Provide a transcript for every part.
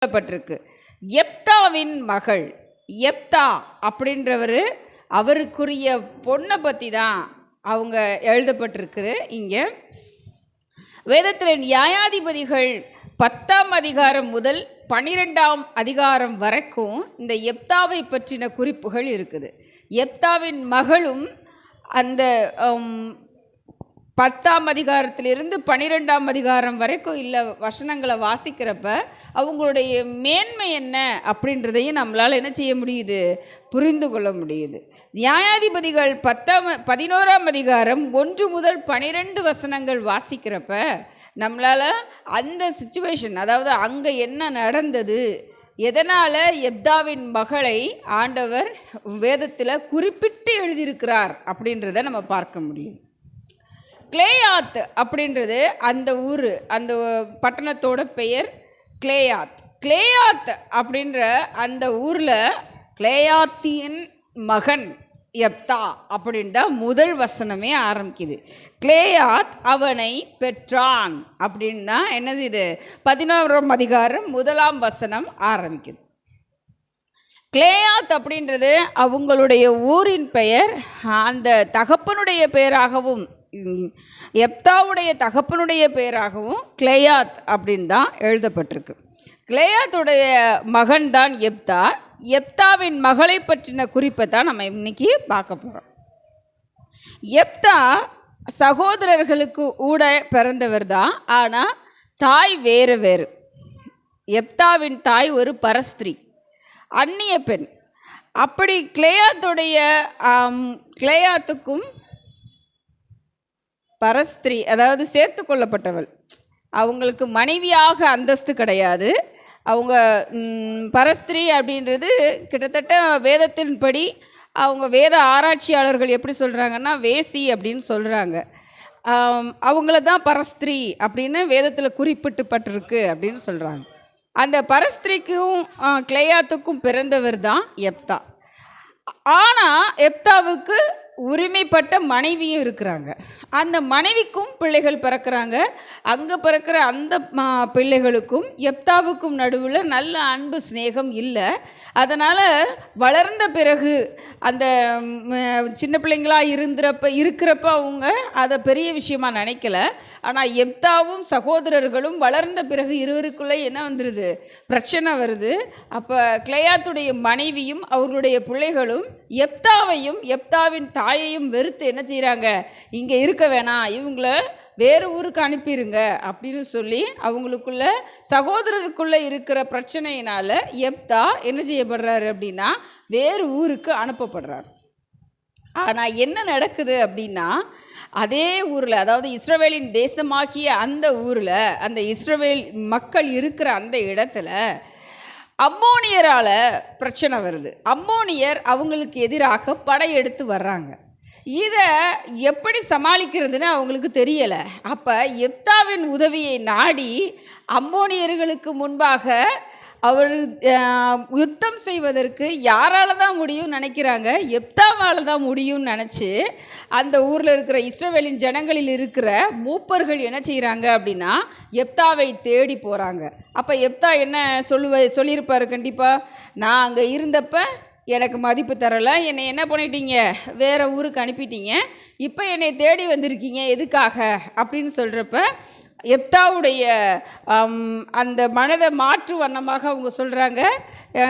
சொல்லப்பட்டிருக்கு. எப்தாவின் மகள் எப்தா அப்படின்றவர், அவருக்குரிய பொண்ணை பற்றி தான் அவங்க எழுதப்பட்டிருக்கு. இங்கே வேதத்தில் நியாயாதிபதிகள் 10ஆம் அதிகாரம் முதல் 12ஆம் அதிகாரம் வரைக்கும் இந்த எப்தாவை பற்றின குறிப்புகள் இருக்குது. எப்தாவின் மகளும் அந்த 10ஆம் அதிகாரத்திலிருந்து 12ஆம் அதிகாரம் வரைக்கும் இல்லை வசனங்களை வாசிக்கிறப்ப அவங்களுடைய மேன்மை என்ன அப்படின்றதையும் நம்மளால் என்ன செய்ய முடியுது, புரிந்து கொள்ள முடியுது. நியாயாதிபதிகள் 11ஆம் அதிகாரம் 1 முதல் 12 வசனங்கள் வாசிக்கிறப்ப நம்மளால் அந்த சிச்சுவேஷன், அதாவது அங்கே என்ன நடந்தது, எதனால் எப்தாவின் மகளை ஆண்டவர் வேதத்தில் குறிப்பிட்டு எழுதியிருக்கிறார் அப்படின்றத நம்ம பார்க்க முடியும். கிளேயாத் அப்படின்றது அந்த ஊர், அந்த பட்டணத்தோட பெயர் கிளேயாத். கிளேயாத் அப்படின்ற அந்த ஊரில் கிளேயாத்தின் மகன் எப்தா அப்படின்னு தான் முதல் வசனமே ஆரம்பிக்குது. கிளேயாத் அவனை பெற்றான் அப்படின்னு தான் என்னது இது 11ஆம் அதிகாரம் 1ஆம் வசனம் ஆரம்பிக்குது. கிளேயாத் அப்படின்றது அவங்களுடைய ஊரின் பெயர். அந்த தகப்பனுடைய பெயராகவும் எப்தாவுடைய தகப்பனுடைய பெயராகவும் கிளேயாத் அப்படின்னு தான் எழுதப்பட்டிருக்கு. கிளேயாத்துடைய மகன் தான் எப்தா. எப்தாவின் மகளை பற்றின குறிப்பை தான் நம்ம இன்னைக்கு பார்க்க போகிறோம். எப்தா சகோதரர்களுக்கு கூட பிறந்தவர் தான், ஆனால் தாய் வேறு வேறு. எப்தாவின் தாய் ஒரு பரஸ்திரி, அந்நிய பெண். அப்படி கிளேயாத்துக்கும் பரஸ்திரி, அதாவது சேர்த்து கொள்ளப்பட்டவள், அவங்களுக்கு மனைவியாக அந்தஸ்து கிடையாது. அவங்க பரஸ்திரி அப்படின்றது கிட்டத்தட்ட வேதத்தின்படி அவங்க வேத ஆராய்ச்சியாளர்கள் எப்படி சொல்கிறாங்கன்னா வேசி அப்படின்னு சொல்கிறாங்க. அவங்கள தான் பரஸ்திரி அப்படின்னு வேதத்தில் குறிப்பிட்டுப்பட்டிருக்கு அப்படின்னு சொல்கிறாங்க. அந்த பரஸ்திரிக்கும் கிளேயாத்துக்கும் பிறந்தவர் தான் எப்தா. ஆனால் எப்தாவுக்கு உரிமைப்பட்ட மனைவியும் இருக்கிறாங்க. அந்த மனைவிக்கும் பிள்ளைகள் பிறக்கிறாங்க. அங்கே பிறக்கிற அந்த பிள்ளைகளுக்கும் எப்தாவுக்கும் நடுவில் நல்ல அன்பு ஸ்நேகம் இல்லை. அதனால் வளர்ந்த பிறகு அந்த சின்ன பிள்ளைங்களாக இருக்கிறப்ப அவங்க அதை பெரிய விஷயமாக நினைக்கல. ஆனால் எப்தாவும் சகோதரர்களும் வளர்ந்த பிறகு இருவருக்குள்ளே என்ன வந்துடுது, பிரச்சனை வருது. அப்போ கிளேயாத்துடைய மனைவியும் அவர்களுடைய பிள்ளைகளும் எப்தாவையும் எப்தாவின் தாயையும் வெறுத்து என்ன செய்கிறாங்க, இங்கே இருக்க வேணாம், இவங்கள வேறு ஊருக்கு அனுப்பிடுங்க அப்படின்னு சொல்லி அவங்களுக்குள்ள சகோதரருக்குள்ளே இருக்கிற பிரச்சனையினால் எப்தா என்ன செய்யப்படுறாரு அப்படின்னா வேறு ஊருக்கு அனுப்பப்படுறார். ஆனால் என்ன நடக்குது அப்படின்னா அதே ஊரில், அதாவது இஸ்ரவேலின் தேசமாகிய அந்த ஊரில், அந்த இஸ்ரவேல் மக்கள் இருக்கிற அந்த இடத்துல அம்மோனியரால் பிரச்சனை வருது. அம்மோனியர் அவங்களுக்கு எதிராக படையெடுத்து வர்றாங்க. இதை எப்படி சமாளிக்கிறதுன்னு அவங்களுக்கு தெரியலை. அப்போ எப்தாவின் உதவியை நாடி அம்மோனியர்களுக்கு முன்பாக அவர் யுத்தம் செய்வதற்கு யாரால் தான் முடியும்னு நினைக்கிறாங்க, எப்தாவால் தான் முடியும்னு நினச்சி அந்த ஊரில் இருக்கிற இஸ்ரவேலின் ஜனங்களில் இருக்கிற மூப்பர்கள் என்ன செய்கிறாங்க அப்படின்னா எப்தாவை தேடி போகிறாங்க. அப்போ எப்தா என்ன சொல்லியிருப்பார், கண்டிப்பாக நான் அங்கே இருந்தப்போ எனக்கு மதிப்பு தரலை, என்னை என்ன பண்ணிட்டீங்க, வேறு ஊருக்கு அனுப்பிட்டீங்க, இப்போ என்னை தேடி வந்திருக்கீங்க எதுக்காக அப்படின்னு சொல்கிறப்ப எப்தாவுடைய அந்த மனதை மாற்று வண்ணமாக அவங்க சொல்கிறாங்க.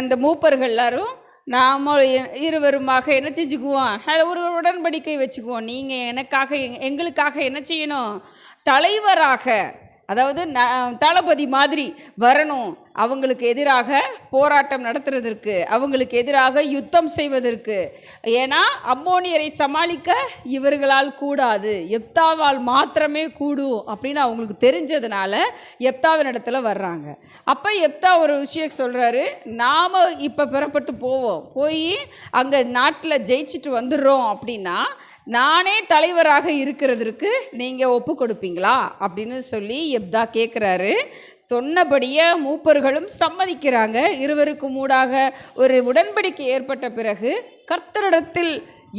அந்த மூப்பர்கள் எல்லாரும் நாம் இருவருமாக என்ன செஞ்சுக்குவோம், ஒரு உடன்படிக்கை வச்சுக்குவோம், நீங்கள் எங்களுக்காக என்ன செய்யணும், தலைவராக, அதாவது தளபதி மாதிரி வரணும், அவங்களுக்கு எதிராக போராட்டம் நடத்துறதற்கு, அவங்களுக்கு எதிராக யுத்தம் செய்வதற்கு. ஏன்னா அம்மோனியரை சமாளிக்க இவர்களால் கூடாது, எப்தாவால் மாத்திரமே கூடும் அப்படின்னு அவங்களுக்கு தெரிஞ்சதுனால எப்தாவின் இடத்துல வர்றாங்க. அப்போ எப்தா ஒரு விஷயம் சொல்கிறாரு, நாம் இப்போ புறப்பட்டு போய் அங்கே நாட்டில் ஜெயிச்சுட்டு வந்துடுறோம் அப்படின்னா நானே தலைவராக இருக்கிறதற்கு நீங்கள் ஒப்பு கொடுப்பீங்களா அப்படின்னு சொல்லி எப்தா கேட்குறாரு. சொன்னபடியே மூப்பர்களும் சம்மதிக்கிறாங்க. இருவருக்கும் ஊடாக ஒரு உடன்படிக்கை ஏற்பட்ட பிறகு கர்த்தரிடத்தில்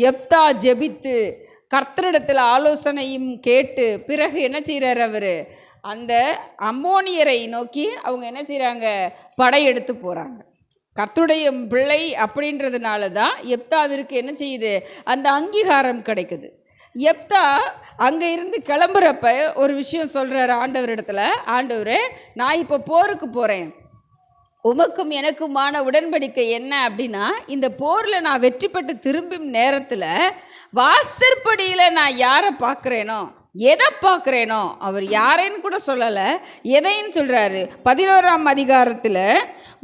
எப்தா ஜெபித்து கர்த்தரிடத்தில் ஆலோசனையும் கேட்டு பிறகு என்ன செய்கிறார், அவர் அந்த அம்மோனியரை நோக்கி அவங்க என்ன செய்கிறாங்க, படையெடுத்து போகிறாங்க. கர்த்தருடைய பிள்ளை அப்படின்றதுனால தான் எப்தாவிற்கு என்ன செய்யுது, அந்த அங்கீகாரம் கிடைக்குது. எப்தா அங்கே இருந்து கிளம்புறப்ப ஒரு விஷயம் சொல்கிறார் ஆண்டவரிடத்துல, ஆண்டவரே நான் இப்போ போருக்கு போகிறேன், உமக்கும் எனக்குமான உடன்படிக்கை என்ன அப்படின்னா, இந்த போரில் நான் வெற்றி பெற்று திரும்பும் நேரத்தில் வாசற்படியில் நான் யாரை பார்க்குறேனோ, எதை பார்க்குறேனோ, அவர் யாரைன்னு கூட சொல்லலை, எதைன்னு சொல்கிறாரு. 11ஆம் அதிகாரத்தில்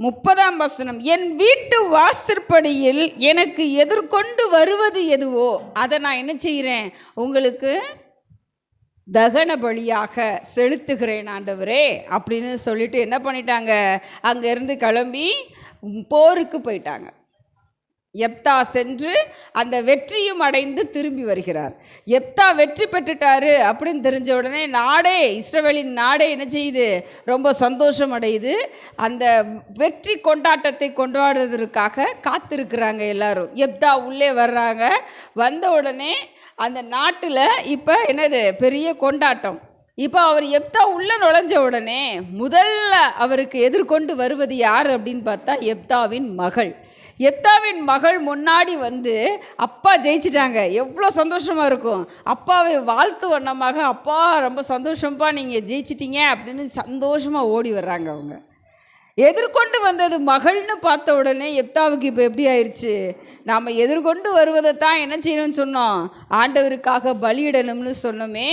30ஆம் வசனம், என் வீட்டு வாசற்படியில் எனக்கு எதிர்கொண்டு வருவது எதுவோ அதை நான் என்ன செய்கிறேன், உங்களுக்கு தகன பலியாக செலுத்துகிறேன் ஆண்டவரே அப்படின்னு சொல்லிட்டு என்ன பண்ணிட்டாங்க, அங்கேருந்து கிளம்பி போருக்கு போயிட்டாங்க. எப்தா சென்று அந்த வெற்றியும் அடைந்து திரும்பி வருகிறார். எப்தா வெற்றி பெற்றுட்டாரு அப்படின்னு தெரிஞ்ச உடனே நாடே, இஸ்ரவேலின் நாடே என்ன செய்யுது, ரொம்ப சந்தோஷம் அடையுது. அந்த வெற்றி கொண்டாட்டத்தை கொண்டாடுறதுக்காக காத்திருக்கிறாங்க எல்லாரும். எப்தா உள்ளே வர்றாங்க. வந்த உடனே அந்த நாட்டில் இப்போ என்னது, பெரிய கொண்டாட்டம். இப்போ அவர் எப்தா உள்ளே நுழைஞ்ச உடனே முதல்ல அவருக்கு எதிர்கொண்டு வருவது யார் அப்படின்னு பார்த்தா எப்தாவின் மகள். எப்தாவின் மகள் முன்னாடி வந்து அப்பா ஜெயிச்சிட்டாங்க, எவ்வளோ சந்தோஷமாக இருக்கும். அப்பாவை வாழ்த்து வண்ணமாக, அப்பா ரொம்ப சந்தோஷம்ப்பா நீங்கள் ஜெயிச்சிட்டிங்க அப்படின்னு சந்தோஷமாக ஓடி வர்றாங்க. அவங்க எதிர்கொண்டு வந்தது மகள்னு பார்த்த உடனே எப்தாவுக்கு இப்போ எப்படி ஆயிடுச்சு, நாம் எதிர்கொண்டு வருவதை தான் என்ன செய்யணும்னு சொன்னோம், ஆண்டவருக்காக பலியிடணும்னு சொன்னோமே,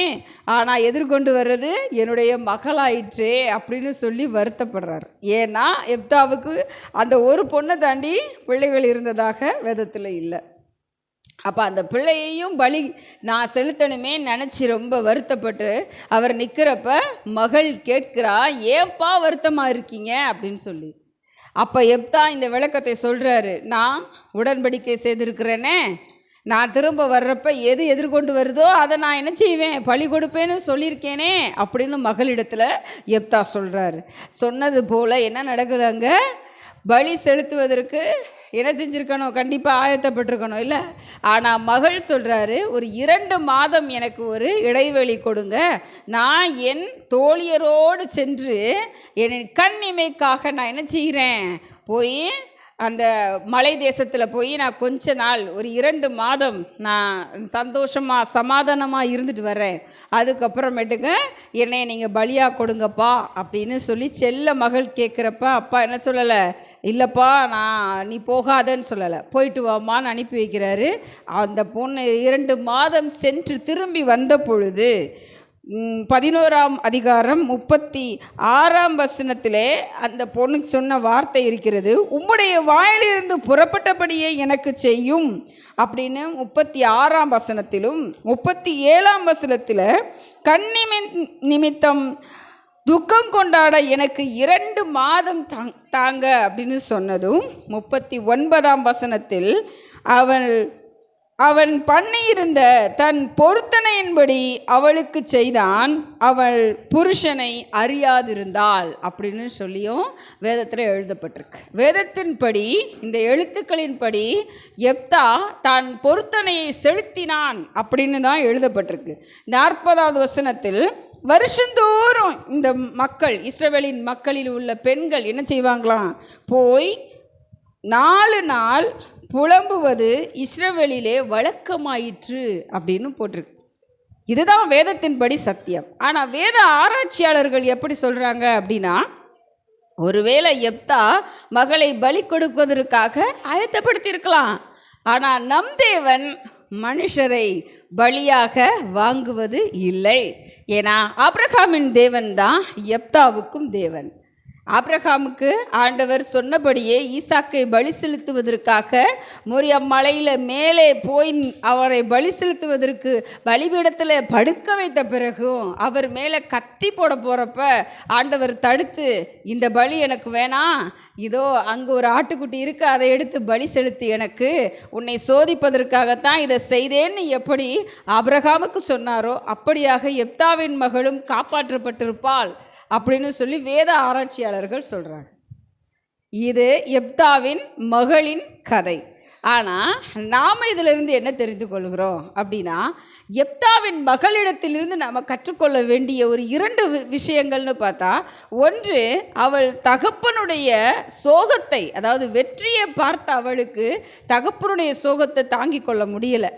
ஆனால் எதிர்கொண்டு வர்றது என்னுடைய மகளாயிற்றே அப்படின்னு சொல்லி வருத்தப்படுறார். ஏன்னா எப்தாவுக்கு அந்த ஒரு பொண்ணை தாண்டி பிள்ளைகள் இருந்ததாக வேதத்தில் இல்லை. அப்போ அந்த பிள்ளையையும் பலி நான் செலுத்தணுமே நினச்சி ரொம்ப வருத்தப்பட்டு அவர் நிற்கிறப்ப மகள் கேட்கிறா, ஏன்பா வருத்தமாக இருக்கீங்க அப்படின்னு சொல்லி. அப்போ எப்தா இந்த விளக்கத்தை சொல்கிறாரு, நான் உடன்படிக்கை செய்திருக்கிறேனே, நான் திரும்ப வர்றப்ப எது எதிர்கொண்டு வருதோ அதை நான் என்ன செய்வேன், பலி கொடுப்பேன்னு சொல்லியிருக்கேனே அப்படின்னு மகளிடத்தில் எப்தா சொல்கிறாரு. சொன்னது போல் என்ன நடக்குது, அங்கே பலி செலுத்துவதற்கு என்ன செஞ்சுருக்கணும், கண்டிப்பாக ஆயத்தப்பட்டிருக்கணும் இல்லை. ஆனால் மகள் சொல்கிறாரு, ஒரு 2 மாதம் எனக்கு ஒரு இடைவெளி கொடுங்க, நான் என் தோழியரோடு சென்று என் கண் இமைக்காக நான் என்ன செய்கிறேன், போய் அந்த மலை தேசத்தில் போய் நான் கொஞ்ச நாள் ஒரு 2 மாதம் நான் சந்தோஷமாக சமாதானமாக இருந்துட்டு வரேன், அதுக்கப்புறமேட்டுக்கு என்னை நீங்கள் பலியாக கொடுங்கப்பா அப்படின்னு சொல்லி செல்ல மகள் கேட்குறப்ப அப்பா என்ன சொல்லலை, இல்லைப்பா நீ போகாதன்னு சொல்லலை, போயிட்டு வாமான்னு அனுப்பி வைக்கிறாரு. அந்த பொண்ணு 2 மாதம் சென்று திரும்பி வந்த பொழுது 11ஆம் அதிகாரம் 36ஆம் வசனத்திலே அந்த பொண்ணுக்கு சொன்ன வார்த்தை இருக்கிறது, உம்முடைய வாயிலிருந்து புறப்பட்டபடியே எனக்கு செய்யும் அப்படின்னு 36ஆம் வசனத்திலும் 37ஆம் வசனத்தில் நிமித்தம் துக்கம் கொண்டாட எனக்கு 2 மாதம் தாங்க அப்படின்னு சொன்னதும் 39ஆம் வசனத்தில் அவன் பண்ணியிருந்த தன் பொருத்தனையின்படி அவளுக்கு செய்தான், அவள் புருஷனை அறியாதிருந்தாள் அப்படின்னு சொல்லியும் வேதத்தில் எழுதப்பட்டிருக்கு. வேதத்தின்படி, இந்த எழுத்துக்களின்படி எப்தா தான் பொருத்தனையை செலுத்தினான் அப்படின்னு தான் எழுதப்பட்டிருக்கு. 40ஆவது வசனத்தில் வருஷந்தோறும் இந்த மக்கள், இஸ்ரவேலின் மக்களில் உள்ள பெண்கள் என்ன செய்வாங்களாம், போய் 4 நாள் புலம்புவது இஸ்ரவேலிலே வழக்கமாயிற்று அப்படின்னு போட்டிருக்கு. இதுதான் வேதத்தின்படி சத்தியம். ஆனால் வேத ஆராய்ச்சியாளர்கள் எப்படி சொல்கிறாங்க அப்படின்னா, ஒருவேளை எப்தா மகளை பலி கொடுப்பதற்காக ஆயத்தப்படுத்தியிருக்கலாம், ஆனால் நம் தேவன் மனுஷரை பலியாக வாங்குவது இல்லை. ஏன்னா ஆபிரகாமின் தேவன் தான் எப்தாவுக்கும் தேவன். ஆபிரகாமுக்கு ஆண்டவர் சொன்னபடியே ஈசாக்கை பலி செலுத்துவதற்காக மோரியா மலையில் மேலே போய் அவரை பலி செலுத்துவதற்கு பலிபீடத்தில் படுக்க வைத்த பிறகும் அவர் மேலே கத்தி போட போகிறப்ப ஆண்டவர் தடுத்து, இந்த பலி எனக்கு வேணாம், இதோ அங்கே ஒரு ஆட்டுக்குட்டி இருக்குது, அதை எடுத்து பலி செலுத்து, எனக்கு உன்னை சோதிப்பதற்காகத்தான் இதை செய்தேன்னு எப்படி ஆபிரகாமுக்கு சொன்னாரோ அப்படியாக எப்தாவின் மகளும் காப்பாற்றப்பட்டிருப்பாள் அப்படின்னு சொல்லி வேத ஆராய்ச்சியாளர்கள் சொல்கிறாங்க. இது எப்தாவின் மகளின் கதை. ஆனால் நாம் இதிலிருந்து என்ன தெரிந்து கொள்கிறோம் அப்படின்னா, எப்தாவின் மகளிடத்திலிருந்து நாம் கற்றுக்கொள்ள வேண்டிய ஒரு 2 விஷயங்கள்னு பார்த்தா, ஒன்று, அவள் தகப்பனுடைய சோகத்தை, அதாவது வெற்றியை பார்த்த அவளுக்கு தகப்பனுடைய சோகத்தை தாங்கிக் கொள்ள முடியலை.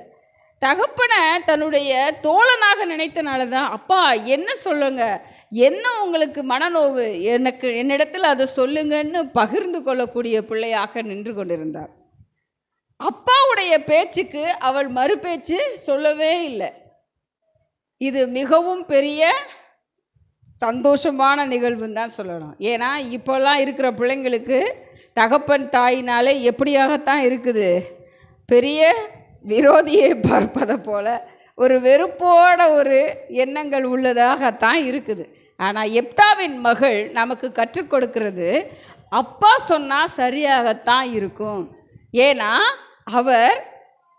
தகப்பனை தன்னுடைய தோழனாக நினைத்தனால தான், அப்பா என்ன சொல்லுங்க, என்ன உங்களுக்கு மனநோவு, என்னிடத்தில் அதை சொல்லுங்கன்னு பகிர்ந்து கொள்ளக்கூடிய பிள்ளையாக நின்று கொண்டிருந்தார். அப்பாவுடைய பேச்சுக்கு அவள் மறுபேச்சு சொல்லவே இல்லை. இது மிகவும் பெரிய சந்தோஷமான நிகழ்வுன்னு தான் சொல்லணும். ஏன்னா இப்போல்லாம் இருக்கிற பிள்ளைங்களுக்கு தகப்பன் தாயினாலே எப்படியாகத்தான் இருக்குது, பெரிய விரோதியை பார்ப்பதை போல ஒரு வெறுப்போட ஒரு எண்ணங்கள் உள்ளதாகத்தான் இருக்குது. ஆனால் எப்தாவின் மகள் நமக்கு கற்றுக் கொடுக்கிறது, அப்பா சொன்னால் சரியாகத்தான் இருக்கும். ஏன்னா அவர்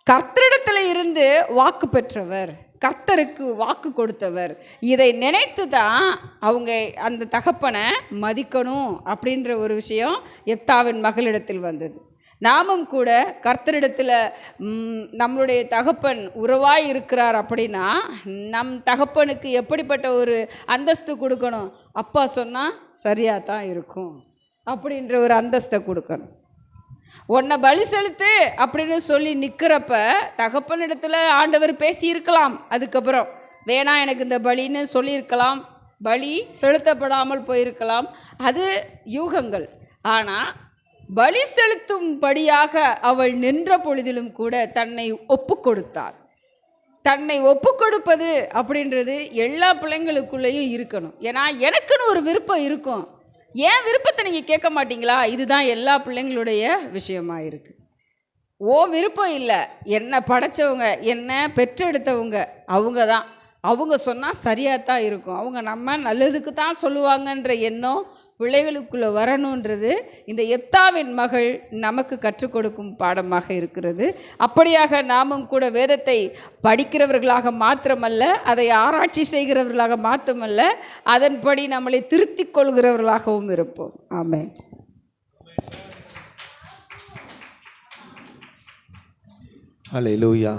கர்த்தரிடத்தில் இருந்து வாக்கு பெற்றவர், கர்த்தருக்கு வாக்கு கொடுத்தவர். இதை நினைத்து தான் அவங்க அந்த தகப்பனை மதிக்கணும் அப்படின்ற ஒரு விஷயம் எப்தாவின் மகளிடத்தில் வந்தது. நாமும் கூட கர்த்தரிடத்தில் நம்மளுடைய தகப்பன் உறவாய் இருக்கிறார் அப்படின்னா, நம் தகப்பனுக்கு எப்படிப்பட்ட ஒரு அந்தஸ்து கொடுக்கணும், அப்பா சொன்னால் சரியாக தான் இருக்கும் அப்படின்ற ஒரு அந்தஸ்தை கொடுக்கணும். உன்னை பலி செலுத்து அப்படின்னு சொல்லி நிற்கிறப்ப தகப்பனிடத்தில் ஆண்டவர் பேசியிருக்கலாம், அதுக்கப்புறம் வேணாம் எனக்கு இந்த பலின்னு சொல்லியிருக்கலாம், பலி செலுத்தப்படாமல் போயிருக்கலாம், அது யூகங்கள். ஆனால் பலி செலுத்தும்படியாக அவள் நின்ற பொழுதிலும் கூட தன்னை ஒப்பு கொடுத்தார். தன்னை ஒப்பு கொடுப்பது அப்படின்றது எல்லா பிள்ளைங்களுக்குள்ளேயும் இருக்கணும். ஏன்னா எனக்குன்னு ஒரு விருப்பம் இருக்கும், ஏன் விருப்பத்தை நீங்கள் கேட்க மாட்டீங்களா? இதுதான் எல்லா பிள்ளைங்களுடைய விஷயமாக இருக்குது. ஓ விருப்பம் இல்லை, என்னை படைத்தவங்க, என்னை பெற்றெடுத்தவங்க அவங்க தான், அவங்க சொன்னால் சரியாக தான் இருக்கும், அவங்க நம்ம நல்லதுக்கு தான் சொல்லுவாங்கன்ற எண்ணம் பிள்ளைகளுக்குள்ளே வரணுன்றது இந்த எப்தாவின் மகள் நமக்கு கற்றுக் கொடுக்கும் பாடமாக இருக்கிறது. அப்படியாக நாமும் கூட வேதத்தை படிக்கிறவர்களாக மாத்திரமல்ல, அதை ஆராய்ச்சி செய்கிறவர்களாக மாத்திரமல்ல, அதன்படி நம்மளை திருத்திக் கொள்கிறவர்களாகவும் இருப்போம். ஆமென். ஹல்லேலூயா.